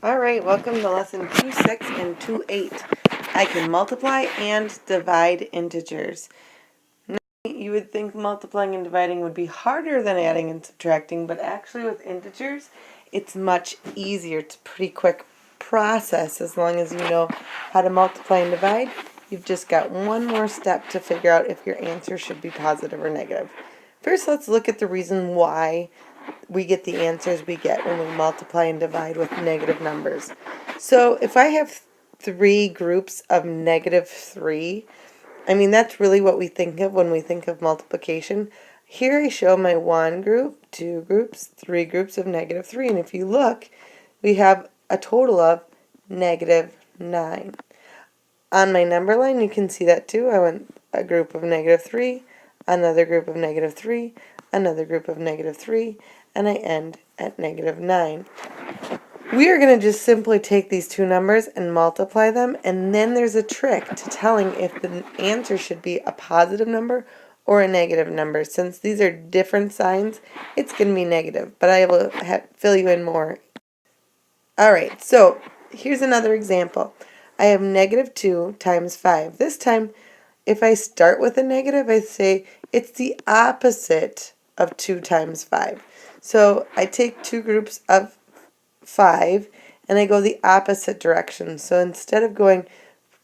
Alright, welcome to lesson 2.6 and 2.8. I can multiply and divide integers. Now, you would think multiplying and dividing would be harder than adding and subtracting, but actually with integers, it's much easier. It's a pretty quick process as long as you know how to multiply and divide. You've just got one more step to figure out if your answer should be positive or negative. First, let's look at the reason why we get the answers we get when we multiply and divide with negative numbers. So if I have three groups of -3, that's really what we think of when we think of multiplication. Here I show my one group, two groups, three groups of -3, and if you look, we have a total of -9. On my number line, you can see that too. I went a group of -3, another group of -3, another group of -3, and I end at -9. We are going to just simply take these two numbers and multiply them, and then there's a trick to telling if the answer should be a positive number or a negative number. Since these are different signs, it's going to be negative, but I will fill you in more. Alright, so here's another example. I have -2 times 5. This time, if I start with a negative, I say it's the opposite of 2 times 5. So I take two groups of 5 and I go the opposite direction. So instead of going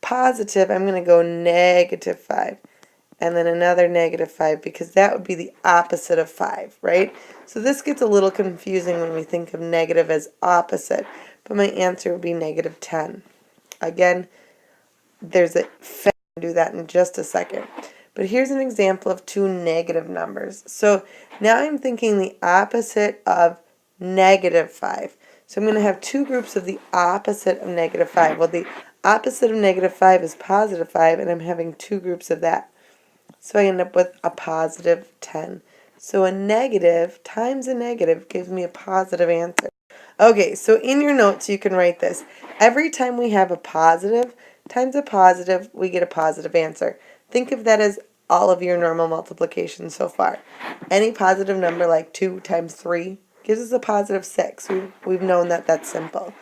positive, I'm going to go -5 and then another -5 because that would be the opposite of 5, right? So this gets a little confusing when we think of negative as opposite, but my answer would be -10. Again, there's a do that in just a second. But here's an example of two negative numbers. So now I'm thinking the opposite of -5. So I'm going to have two groups of the opposite of -5. Well, the opposite of -5 is +5, and I'm having two groups of that. So I end up with a +10. So a negative times a negative gives me a positive answer. Okay, so in your notes you can write this. Every time we have a positive times a positive, we get a positive answer. Think of that as all of your normal multiplication so far. Any positive number like 2 times 3 gives us a +6. We've known that that's simple.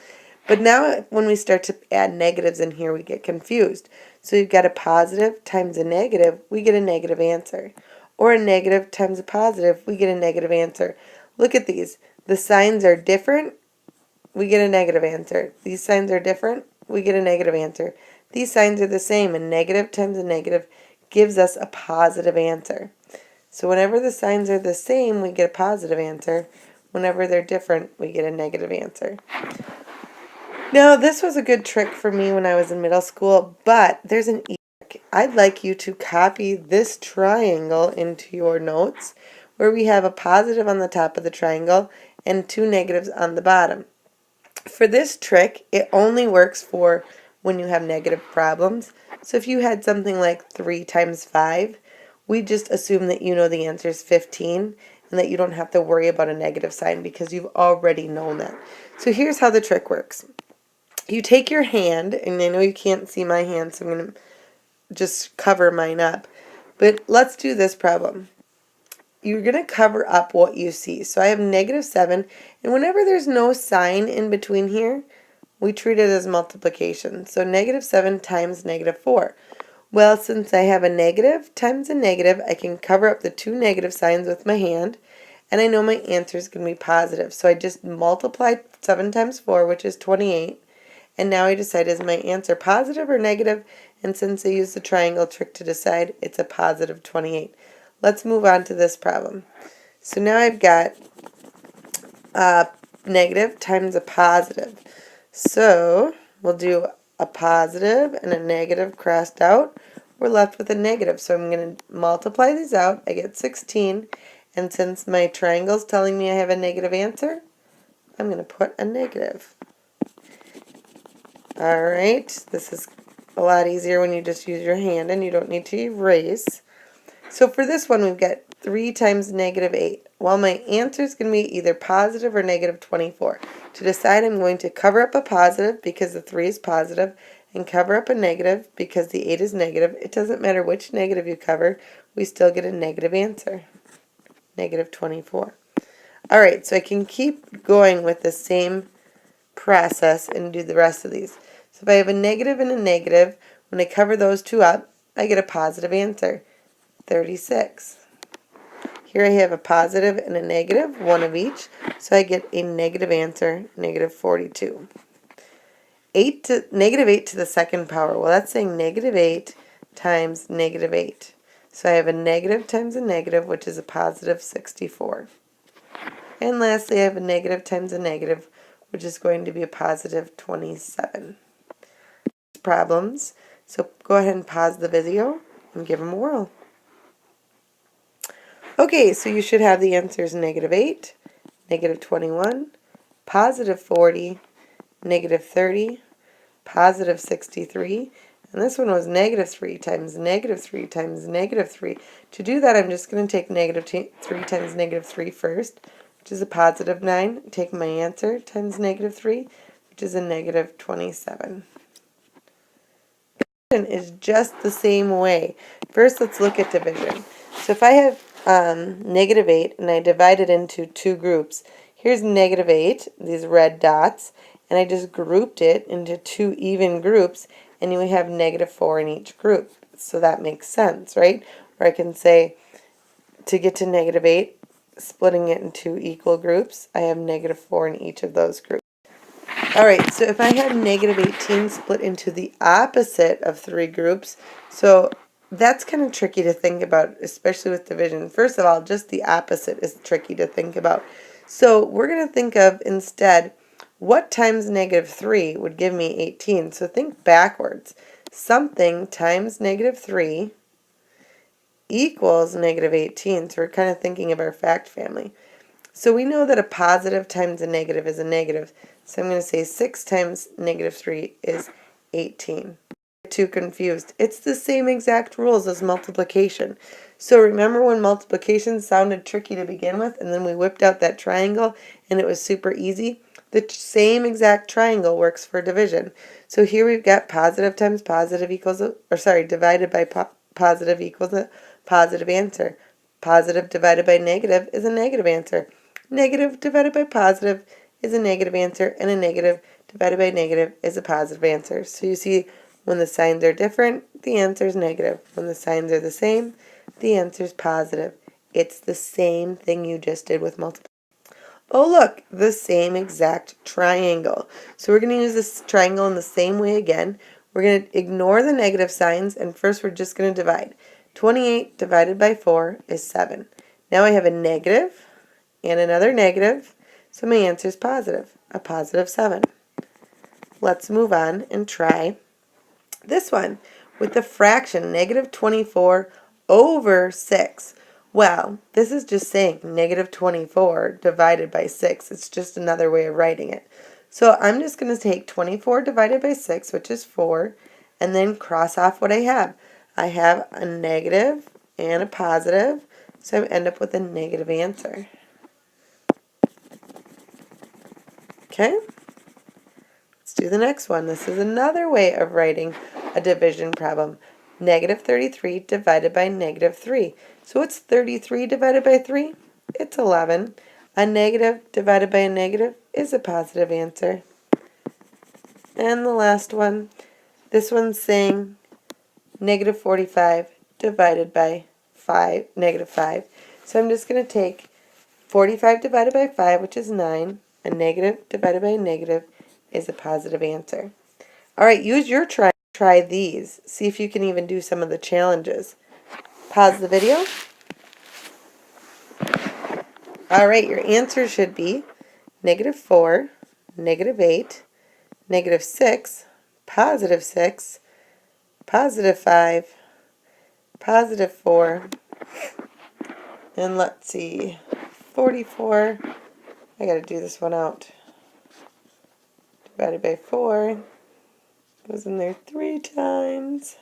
But now when we start to add negatives in here, we get confused. So you've got a positive times a negative, we get a negative answer. Or a negative times a positive, we get a negative answer. Look at these. The signs are different, we get a negative answer. These signs are different, we get a negative answer. These signs are the same, and negative times a negative gives us a positive answer. So whenever the signs are the same, we get a positive answer. Whenever they're different, we get a negative answer. Now, this was a good trick for me when I was in middle school, but there's an trick. I'd like you to copy this triangle into your notes, where we have a positive on the top of the triangle and two negatives on the bottom. For this trick, it only works for when you have negative problems. So if you had something like 3 times 5, we just assume that you know the answer is 15 and that you don't have to worry about a negative sign because you've already known that. So here's how the trick works. You take your hand, and I know you can't see my hand, so I'm going to just cover mine up. But let's do this problem. You're going to cover up what you see. So I have -7, and whenever there's no sign in between here, we treat it as multiplication. So -7 times -4. Well, since I have a negative times a negative, I can cover up the two negative signs with my hand, and I know my answer is going to be positive. So I just multiply 7 times 4, which is 28, and now I decide, is my answer positive or negative? And since I use the triangle trick to decide, it's a positive 28. Let's move on to this problem. So now I've got a negative times a positive. So we'll do a positive and a negative crossed out. We're left with a negative. So I'm going to multiply these out. I get 16. And since my triangle is telling me I have a negative answer, I'm going to put a negative. Alright, this is a lot easier when you just use your hand and you don't need to erase. So for this one, we've got 3 times -8. Well, my answer is going to be either positive or -24. To decide, I'm going to cover up a positive because the 3 is positive and cover up a negative because the 8 is negative. It doesn't matter which negative you cover, we still get a negative answer, -24. Alright, so I can keep going with the same process and do the rest of these. So if I have a negative and a negative, when I cover those two up, I get a positive answer, 36. Here I have a positive and a negative, one of each, so I get a negative answer, negative 42. Negative 8 to the second power. Well, that's saying negative 8 times negative 8. So I have a negative times a negative, which is a positive 64. And lastly, I have a negative times a negative, which is going to be a positive 27. Problems. So go ahead and pause the video and give them a whirl. Okay, so you should have the answers negative 8, negative 21, positive 40, negative 30, positive 63, and this one was negative 3 times negative 3 times negative 3. To do that, I'm just going to take negative 3 times negative 3 first, which is a positive 9. Take my answer times negative 3, which is a negative 27. Is just the same way. First, let's look at division. So if I have negative 8 and I divide it into two groups, here's negative 8, these red dots, and I just grouped it into two even groups, and you have negative 4 in each group. So that makes sense, right? Or I can say, to get to negative 8, splitting it into equal groups, I have negative 4 in each of those groups. Alright, so if I had negative 18 split into the opposite of three groups, so that's kind of tricky to think about, especially with division. First of all, just the opposite is tricky to think about. So we're going to think of instead, what times negative 3 would give me 18? So think backwards. Something times negative 3 equals negative 18. So we're kind of thinking of our fact family. So we know that a positive times a negative is a negative. So I'm going to say 6 times negative 3 is 18. Too confused. It's the same exact rules as multiplication. So remember when multiplication sounded tricky to begin with, and then we whipped out that triangle and it was super easy? The same exact triangle works for division. So here we've got positive times positive equals, divided by positive equals a positive answer. Positive divided by negative is a negative answer. Negative divided by positive is a negative answer, and a negative divided by negative is a positive answer. So you see, when the signs are different, the answer is negative. When the signs are the same, the answer is positive. It's the same thing you just did with multiplication. Oh look, the same exact triangle. So we're going to use this triangle in the same way again. We're going to ignore the negative signs, and first we're just going to divide. 28 divided by 4 is 7. Now I have a negative and another negative, so my answer is positive, a positive 7. Let's move on and try this one with the fraction negative 24 over 6. Well, this is just saying negative 24 divided by 6. It's just another way of writing it. So I'm just going to take 24 divided by 6, which is 4, and then cross off what I have. I have a negative and a positive, so I end up with a negative answer. Okay? Let's do the next one. This is another way of writing a division problem. Negative 33 divided by negative 3. So what's 33 divided by 3? It's 11. A negative divided by a negative is a positive answer. And the last one, this one's saying negative 45 divided by negative 5. So I'm just going to take 45 divided by 5, which is 9. A negative divided by a negative is a positive answer. All right, use your try these. See if you can even do some of the challenges. Pause the video. All right, your answer should be negative 4, negative 8, negative 6, positive 6, positive 5, positive 4, and let's see, 44. I got to do this one out. Divided by 4 goes in there 3 times.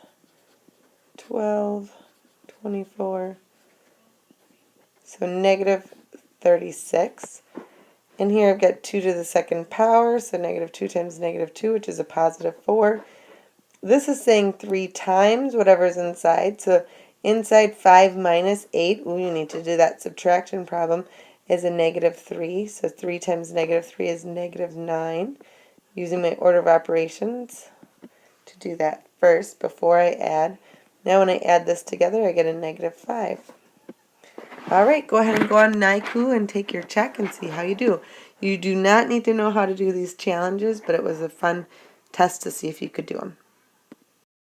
12, 24. So negative 36. And here I've got 2 to the second power, so negative 2 times negative 2, which is a positive 4. This is saying 3 times whatever's inside. So inside 5 minus 8, we need to do that subtraction problem, is a negative 3. So 3 times negative 3 is negative 9. using my order of operations to do that first before I add. Now when I add this together, I get a -5. Alright, go ahead and go on Naiku and take your check and see how you do. You do not need to know how to do these challenges, but it was a fun test to see if you could do them.